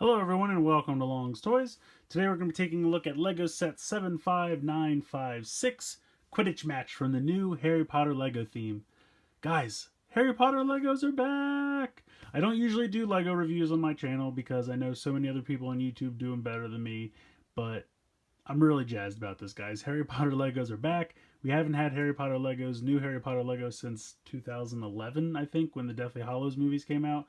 Hello everyone and welcome to Long's Toys. Today we're going to be taking a look at LEGO set 75956 Quidditch match from the new Harry Potter LEGO theme. Guys, Harry Potter Legos are back! I don't usually do LEGO reviews on my channel because I know so many other people on YouTube do them better than me, but I'm really jazzed about this, guys. Harry Potter Legos are back. We haven't had new Harry Potter Legos since 2011, I think, when the Deathly Hallows movies came out.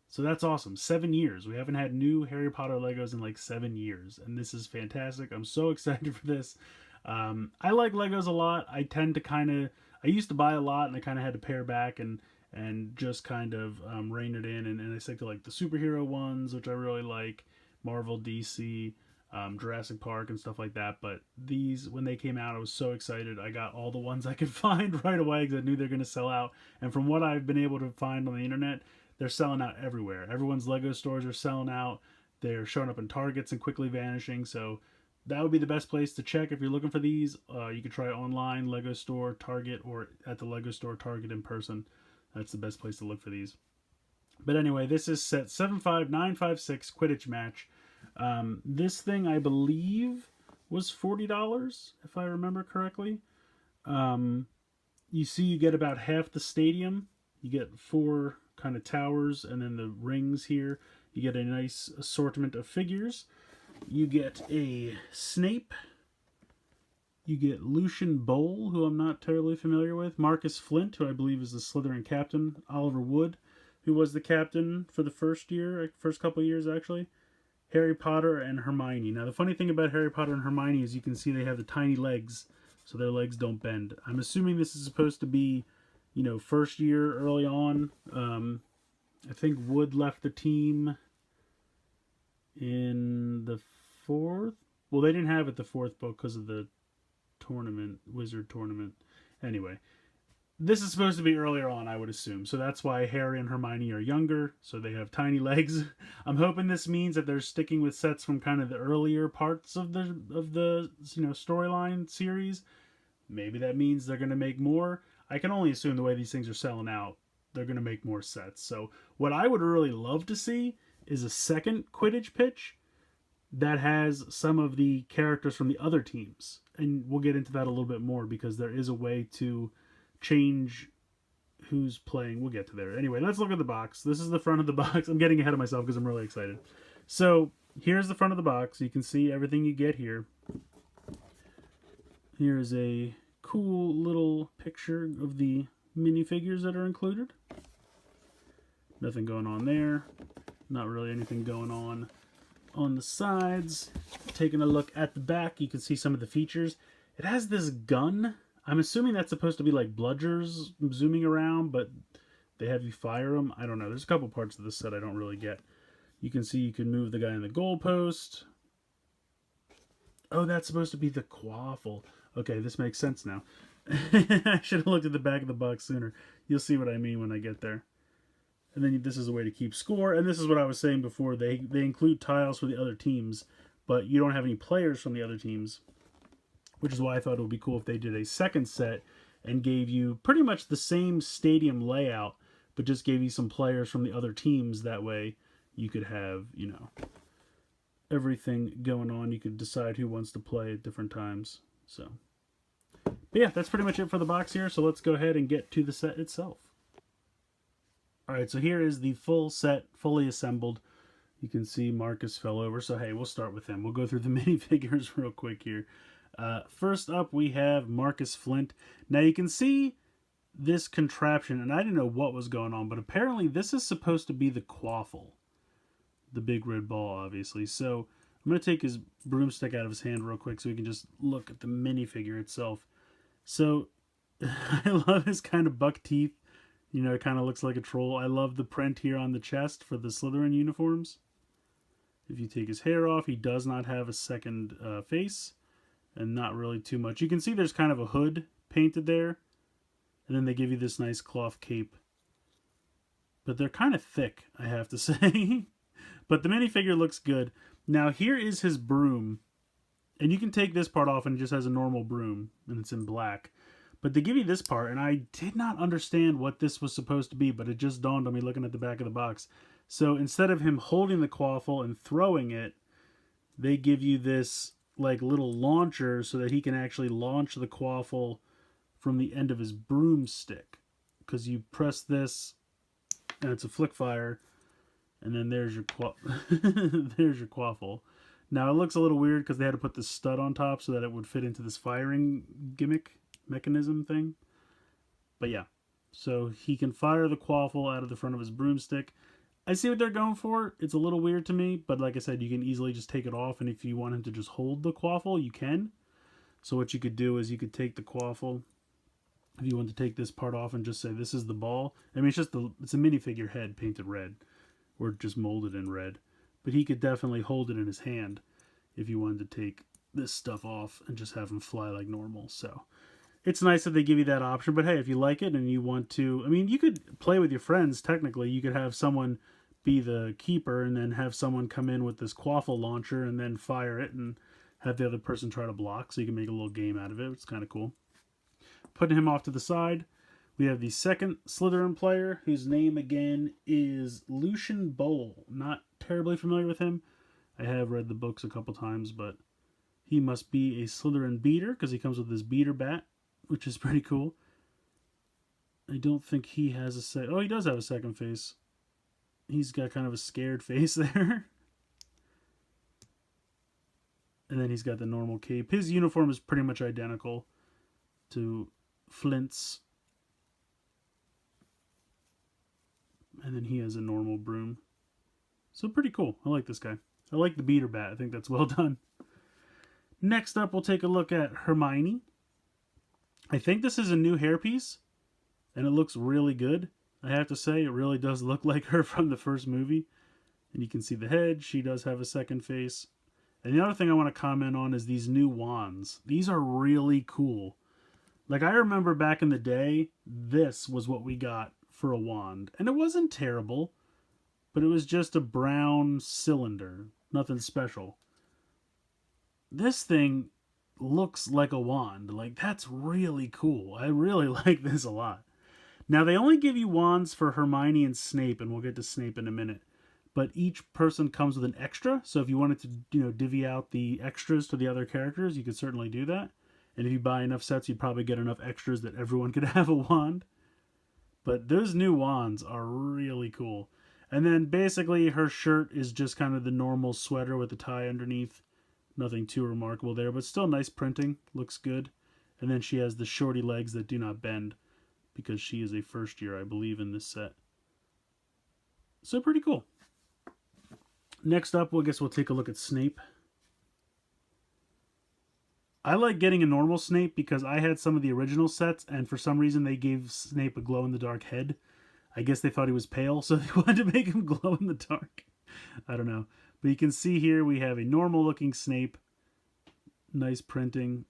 So that's awesome. 7 years. We haven't had new Harry Potter Legos in like 7 years. And this is fantastic. I'm so excited for this. I like Legos a lot. I used to buy a lot and I kind of had to pare back and just kind of rein it in. And I stick to like the superhero ones, which I really like. Marvel, DC, Jurassic Park and stuff like that. But these, when they came out, I was so excited. I got all the ones I could find right away because I knew they're going to sell out. And from what I've been able to find on the internet, they're selling out everywhere. Everyone's Lego stores are selling out. They're showing up in Targets and quickly vanishing. So that would be the best place to check if you're looking for these. You can try online, Lego store, Target, or at the Lego store, Target in person. That's the best place to look for these. But anyway, this is set 75956 Quidditch match. This thing, I believe, was $40, if I remember correctly. You see you get about half the stadium. You get 4 kind of towers and then the rings here. You get a nice assortment of figures. You get a Snape. You get Lucian Bowl, who I'm not terribly familiar with. Marcus Flint, who I believe is the Slytherin captain. Oliver Wood, who was the captain for the first couple of years actually. Harry Potter and Hermione. Now the funny thing about Harry Potter and Hermione is you can see they have the tiny legs, so their legs don't bend. I'm assuming this is supposed to be, first year early on. I think Wood left the team in the 4th. Well, they didn't have it the 4th book because of the wizard tournament. Anyway, this is supposed to be earlier on, I would assume. So that's why Harry and Hermione are younger, so they have tiny legs. I'm hoping this means that they're sticking with sets from kind of the earlier parts of the storyline series. Maybe that means they're going to make more. I can only assume the way these things are selling out, they're going to make more sets. So what I would really love to see is a second Quidditch pitch that has some of the characters from the other teams. And we'll get into that a little bit more because there is a way to change who's playing. We'll get to there. Anyway, let's look at the box. This is the front of the box. I'm getting ahead of myself because I'm really excited. So here's the front of the box. You can see everything you get here. Here's a cool little picture of the minifigures that are included. Nothing going on there. Not really anything going on the sides. Taking a look at the back, you can see some of the features. It has this gun. I'm assuming that's supposed to be like bludgers zooming around, but they have you fire them. I don't know. There's a couple parts of this set I don't really get. You can see you can move the guy in the goalpost. Oh, that's supposed to be the quaffle. Okay, this makes sense now. I should have looked at the back of the box sooner. You'll see what I mean when I get there. And then this is a way to keep score. And this is what I was saying before. They include tiles for the other teams, but you don't have any players from the other teams, which is why I thought it would be cool if they did a second set and gave you pretty much the same stadium layout, but just gave you some players from the other teams. That way you could have, everything going on. You could decide who wants to play at different times. So, but yeah, that's pretty much it for the box here. So let's go ahead and get to the set itself. Alright, so here is the full set, fully assembled. You can see Marcus fell over, so hey, we'll start with him. We'll go through the minifigures real quick here. First up, we have Marcus Flint. Now you can see this contraption, and I didn't know what was going on, but apparently this is supposed to be the quaffle. The big red ball, obviously. So I'm going to take his broomstick out of his hand real quick so we can just look at the minifigure itself. So I love his kind of buck teeth. It kind of looks like a troll. I love the print here on the chest for the Slytherin uniforms. If you take his hair off, he does not have a second face. And not really too much. You can see there's kind of a hood painted there. And then they give you this nice cloth cape. But they're kind of thick, I have to say. But the minifigure looks good. Now here is his broom. And you can take this part off and it just has a normal broom. And it's in black. But they give you this part, and I did not understand what this was supposed to be, but it just dawned on me looking at the back of the box. So instead of him holding the quaffle and throwing it, they give you this like little launcher so that he can actually launch the quaffle from the end of his broomstick. Because you press this, and it's a flick fire, and then there's your there's your quaffle. Now it looks a little weird because they had to put this stud on top so that it would fit into this firing mechanism thing. But yeah, so he can fire the quaffle out of the front of his broomstick. I see what they're going for. It's a little weird to me, but like I said, you can easily just take it off, and if you want him to just hold the quaffle, you can. So what you could do is you could take the quaffle, if you want to take this part off and just say this is the ball. I mean, it's a minifigure head painted red, or just molded in red. But he could definitely hold it in his hand if you wanted to take this stuff off and just have him fly like normal. So it's nice that they give you that option. But hey, if you like it and you want to, I mean, you could play with your friends. Technically, you could have someone be the keeper and then have someone come in with this quaffle launcher and then fire it and have the other person try to block, so you can make a little game out of it. It's kind of cool. Putting him off to the side, we have the second Slytherin player, whose name again is Lucian Bowl. Not terribly familiar with him. I have read the books a couple times, but he must be a Slytherin beater because he comes with this beater bat, which is pretty cool. I don't think he has a oh, he does have a second face. He's got kind of a scared face there. And then he's got the normal cape. His uniform is pretty much identical to Flint's. And then he has a normal broom. So pretty cool. I like this guy. I like the beater bat. I think that's well done. Next up, we'll take a look at Hermione. I think this is a new hairpiece, and it looks really good. I have to say, it really does look like her from the first movie. And you can see the head. She does have a second face. And the other thing I want to comment on is these new wands. These are really cool. Like, I remember back in the day, this was what we got for a wand. And it wasn't terrible, but it was just a brown cylinder. Nothing special. This thing looks like a wand. Like, that's really cool. I really like this a lot. Now, they only give you wands for Hermione and Snape, and we'll get to Snape in a minute. But each person comes with an extra, so if you wanted to, divvy out the extras to the other characters, you could certainly do that. And if you buy enough sets, you'd probably get enough extras that everyone could have a wand. But those new wands are really cool. And then basically her shirt is just kind of the normal sweater with the tie underneath. Nothing too remarkable there, but still nice printing. Looks good. And then she has the shorty legs that do not bend, because she is a first year, I believe, in this set. So pretty cool. Next up, I guess we'll take a look at Snape. I like getting a normal Snape because I had some of the original sets, and for some reason they gave Snape a glow-in-the-dark head. I guess they thought he was pale, so they wanted to make him glow in the dark. I don't know. But you can see here we have a normal-looking Snape. Nice printing.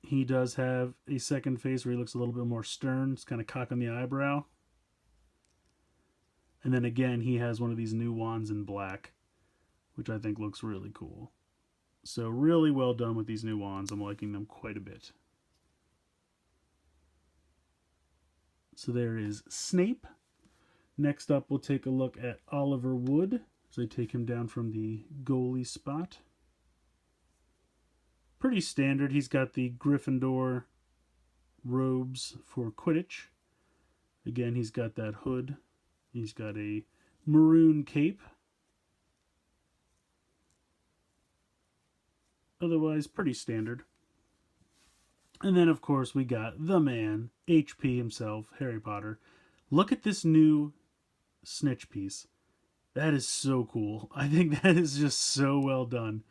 He does have a second face where he looks a little bit more stern. It's kind of cocking the eyebrow. And then again, he has one of these new wands in black, which I think looks really cool. So really well done with these new wands. I'm liking them quite a bit. So there is Snape. Next up, we'll take a look at Oliver Wood as I take him down from the goalie spot. Pretty standard. He's got the Gryffindor robes for Quidditch. Again, he's got that hood. He's got a maroon cape. Otherwise, pretty standard. And then, of course, we got the man, HP himself, Harry Potter. Look at this new snitch piece. That is so cool. I think that is just so well done.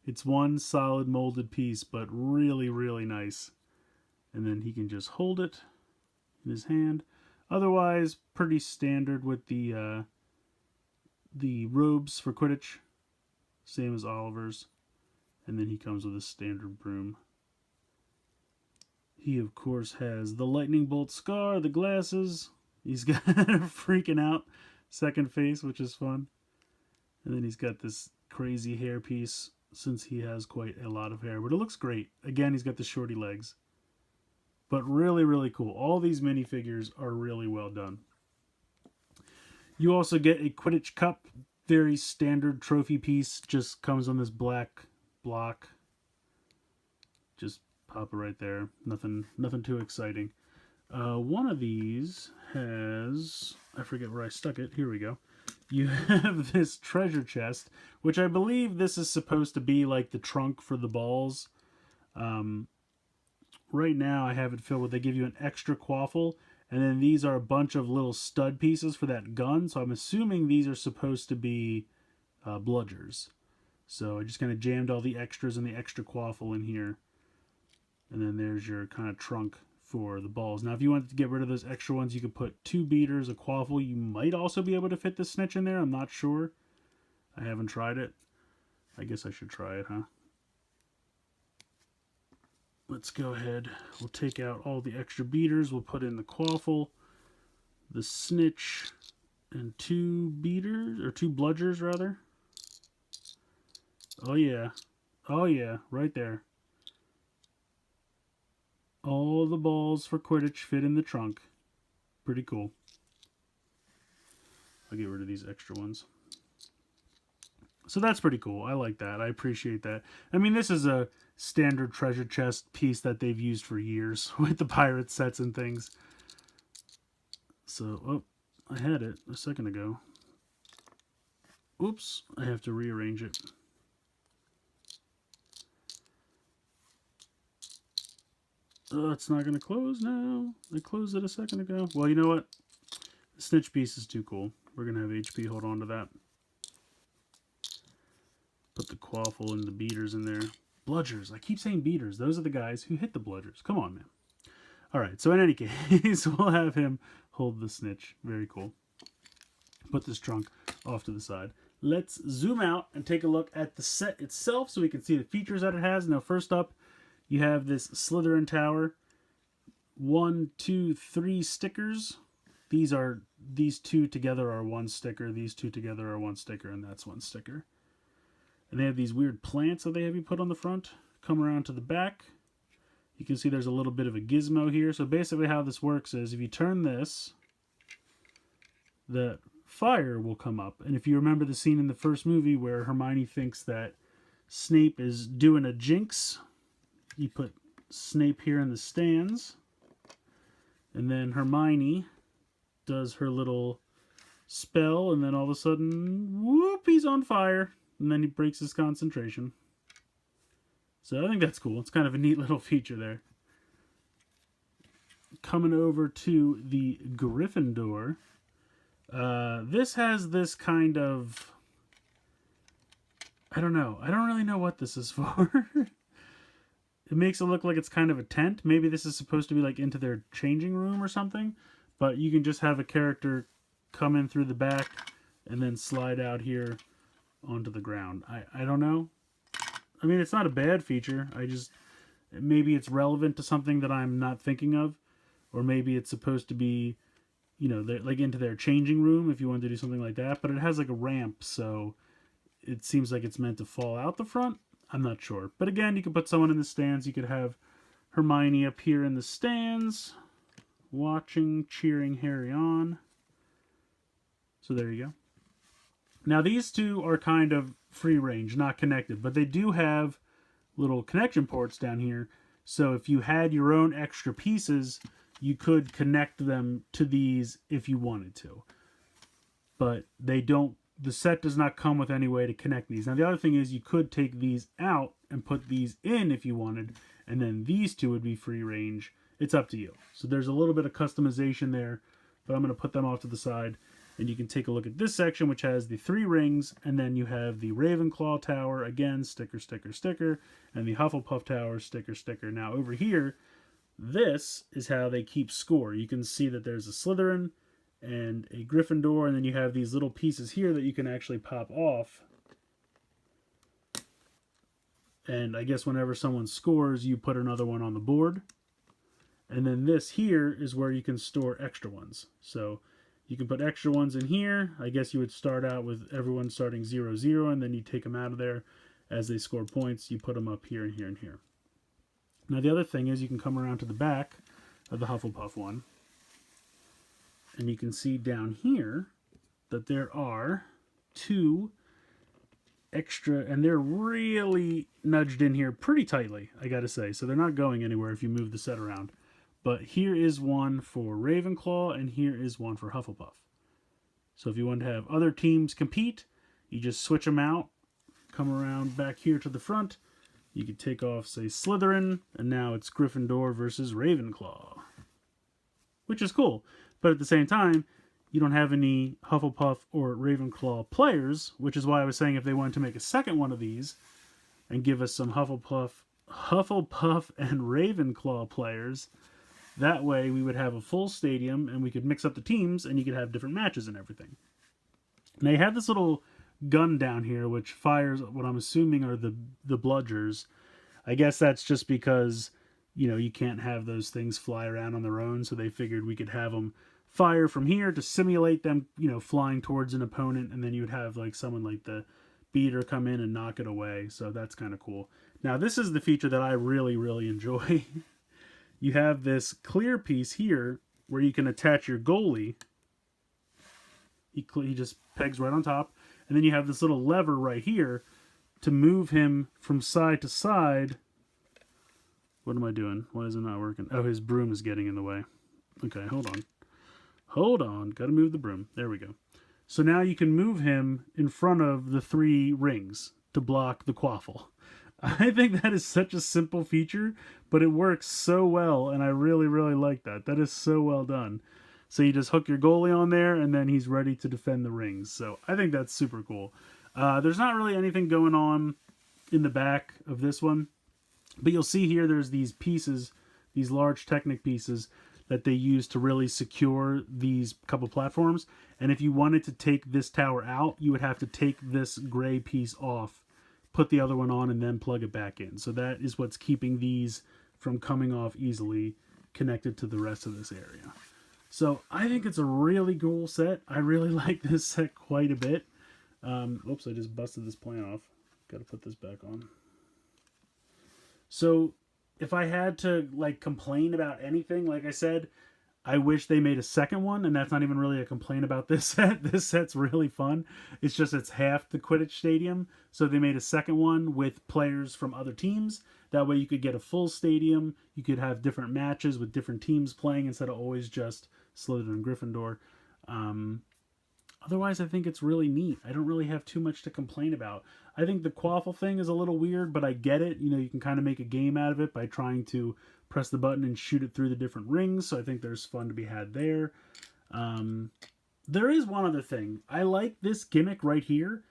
It's one solid molded piece, but really, really nice. And then he can just hold it in his hand. Otherwise, pretty standard with the robes for Quidditch. Same as Oliver's. And then he comes with a standard broom. He, of course, has the lightning bolt scar, the glasses. He's got a freaking out second face, which is fun. And then he's got this crazy hair piece, since he has quite a lot of hair. But it looks great. Again, he's got the shorty legs. But really, really cool. All these minifigures are really well done. You also get a Quidditch cup, very standard trophy piece, just comes on this black block. Just pop it right there. Nothing too exciting. One of these has, I forget where I stuck it. Here we go. You have this treasure chest, which I believe this is supposed to be like the trunk for the balls. Right now I have it filled with, they give you an extra quaffle, and then these are a bunch of little stud pieces for that gun, so I'm assuming these are supposed to be bludgers. So I just kind of jammed all the extras and the extra quaffle in here. And then there's your kind of trunk for the balls. Now, if you wanted to get rid of those extra ones, you could put 2 beaters, a quaffle. You might also be able to fit the snitch in there. I'm not sure. I haven't tried it. I guess I should try it, huh? Let's go ahead. We'll take out all the extra beaters. We'll put in the quaffle, the snitch, and 2 beaters, or 2 bludgers, rather. Oh, yeah. Oh, yeah. Right there. All the balls for Quidditch fit in the trunk. Pretty cool. I'll get rid of these extra ones. So that's pretty cool. I like that. I appreciate that. I mean, this is a standard treasure chest piece that they've used for years with the pirate sets and things. So, oh, I had it a second ago. Oops, I have to rearrange it. Oh, it's not going to close now. I closed it a second ago. Well, you know what? The snitch piece is too cool. We're going to have HP hold on to that. Put the quaffle and the beaters in there. Bludgers. I keep saying beaters. Those are the guys who hit the bludgers. Come on, man. All right. So in any case, we'll have him hold the snitch. Very cool. Put this trunk off to the side. Let's zoom out and take a look at the set itself so we can see the features that it has. Now, first up, you have this Slytherin tower. 1, 2, 3 stickers. These 2 together are 1 sticker. These 2 together are 1 sticker, and that's 1 sticker. And they have these weird plants that they have you put on the front. Come around to the back. You can see there's a little bit of a gizmo here. So basically how this works is if you turn this, the fire will come up. And if you remember the scene in the first movie where Hermione thinks that Snape is doing a jinx, you put Snape here in the stands. And then Hermione does her little spell, and then all of a sudden, whoop, he's on fire. And then he breaks his concentration. So I think that's cool. It's kind of a neat little feature there. Coming over to the Gryffindor. This has this kind of... I don't know. I don't really know what this is for. It makes it look like it's kind of a tent. Maybe this is supposed to be like into their changing room or something. But you can just have a character come in through the back and then slide out here onto the ground. I don't know. I mean, it's not a bad feature. Maybe it's relevant to something that I'm not thinking of. Or maybe it's supposed to be, you know, like into their changing room if you want to do something like that. But it has like a ramp, so it seems like it's meant to fall out the front. I'm not sure. But again, you could put someone in the stands. You could have Hermione up here in the stands, watching, cheering Harry on. So there you go. Now these 2 are kind of free range, not connected, but they do have little connection ports down here. So if you had your own extra pieces, you could connect them to these if you wanted to. But they don't, the set does not come with any way to connect these. Now the other thing is you could take these out and put these in if you wanted, and then these 2 would be free range. It's up to you. So there's a little bit of customization there, but I'm going to put them off to the side. And you can take a look at this section, which has the 3 rings, and then you have the Ravenclaw tower, again, sticker, sticker, sticker, and the Hufflepuff tower, sticker, sticker. Now over here, this is how they keep score. You can see that there's a Slytherin and a Gryffindor, and then you have these little pieces here that you can actually pop off. And I guess whenever someone scores, you put another one on the board. And then this here is where you can store extra ones. So you can put extra ones in here. I guess you would start out with everyone starting 0-0, and then you take them out of there. As they score points, you put them up here and here and here. Now the other thing is you can come around to the back of the Hufflepuff one. And you can see down here that there are 2 extra, and they're really nudged in here pretty tightly, I gotta say. So they're not going anywhere if you move the set around. But here is one for Ravenclaw, and here is one for Hufflepuff. So if you want to have other teams compete, you just switch them out, come around back here to the front. You could take off, say, Slytherin, and now it's Gryffindor versus Ravenclaw, which is cool. But at the same time, you don't have any Hufflepuff or Ravenclaw players, which is why I was saying if they wanted to make a second one of these and give us some Hufflepuff and Ravenclaw players, that way we would have a full stadium and we could mix up the teams and you could have different matches and everything. Now you have this little gun down here which fires what I'm assuming are the bludgers. I guess that's just because, you know, you can't have those things fly around on their own, so they figured we could have them fire from here to simulate them, you know, flying towards an opponent, and then you would have like someone like the beater come in and knock it away. So that's kind of cool. Now this is the feature that I really enjoy. You have this clear piece here where you can attach your goalie. He just pegs right on top, and then you have this little lever right here to move him from side to side. What am I doing? Why is it not working? Oh, his broom is getting in the way. Okay, hold on. Hold on, gotta move the broom. There we go. So now you can move him in front of the 3 rings to block the quaffle. I think that is such a simple feature, but it works so well, and I really like that. That is so well done. So you just hook your goalie on there, and then he's ready to defend the rings. So I think that's super cool. There's not really anything going on in the back of this one, but you'll see here there's these pieces, these large Technic pieces, that they use to really secure these couple platforms. And if you wanted to take this tower out, you would have to take this gray piece off, put the other one on, and then plug it back in. So that is what's keeping these from coming off easily connected to the rest of this area. So I think it's a really cool set. I really like this set quite a bit. Oops, I just busted this plant off. Got to put this back on. So if I had to like complain about anything, like I said, I wish they made a second one, and that's not even really a complaint about this set. This set's really fun. It's just it's half the Quidditch stadium, so they made a second one with players from other teams. That way you could get a full stadium. You could have different matches with different teams playing instead of always just Slytherin and Gryffindor. Otherwise, I think it's really neat. I don't really have too much to complain about. I think the quaffle thing is a little weird, but I get it. You know, you can kind of make a game out of it by trying to press the button and shoot it through the different rings. So I think there's fun to be had there. There is one other thing. I like this gimmick right here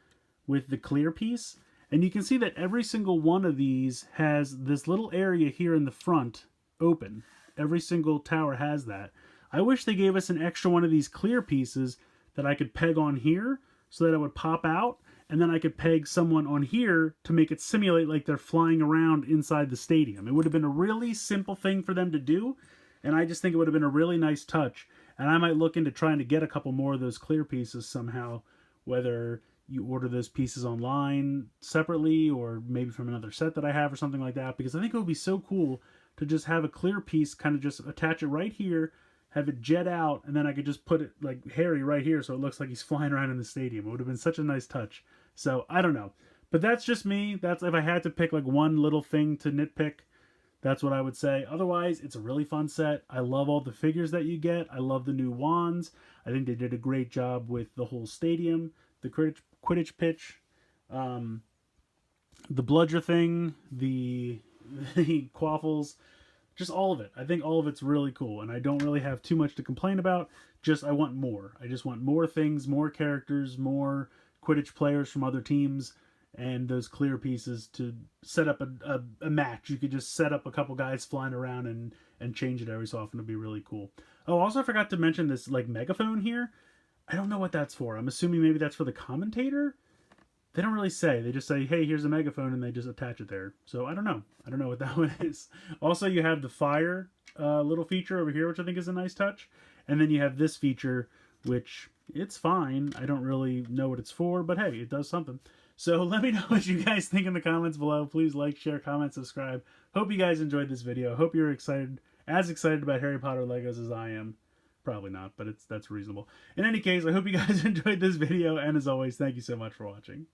with the clear piece. And you can see that every single one of these has this little area here in the front open. Every single tower has that. I wish they gave us an extra one of these clear pieces that I could peg on here so that it would pop out, and then I could peg someone on here to make it simulate like they're flying around inside the stadium. It would have been a really simple thing for them to do, and I just think it would have been a really nice touch. And I might look into trying to get a couple more of those clear pieces somehow, whether you order those pieces online separately or maybe from another set that I have or something like that, because I think it would be so cool to just have a clear piece, kind of just attach it right here, have it jet out, and then I could just put it like Harry right here so it looks like he's flying around in the stadium. It would have been such a nice touch. So I don't know. But that's just me. That's if I had to pick like one little thing to nitpick, that's what I would say. Otherwise, it's a really fun set. I love all the figures that you get. I love the new wands. I think they did a great job with the whole stadium, the Quidditch pitch, the bludger thing, the quaffles, just all of it. I think all of it's really cool, and I don't really have too much to complain about. Just I want more. I just want more things, more characters, more Quidditch players from other teams, and those clear pieces to set up a match. You could just set up a couple guys flying around and change it every so often. It'd be really cool. Oh, also I forgot to mention this like megaphone here. I don't know what that's for. I'm assuming maybe that's for the commentator. They don't really say. They just say, hey, here's a megaphone, and they just attach it there. So I don't know. I don't know what that one is. Also, you have the fire little feature over here, which I think is a nice touch. And then you have this feature, which it's fine. I don't really know what it's for, but hey, it does something. So let me know what you guys think in the comments below. Please like, share, comment, subscribe. Hope you guys enjoyed this video. Hope you're as excited about Harry Potter Legos as I am. Probably not, but that's reasonable. In any case, I hope you guys enjoyed this video, and as always, thank you so much for watching.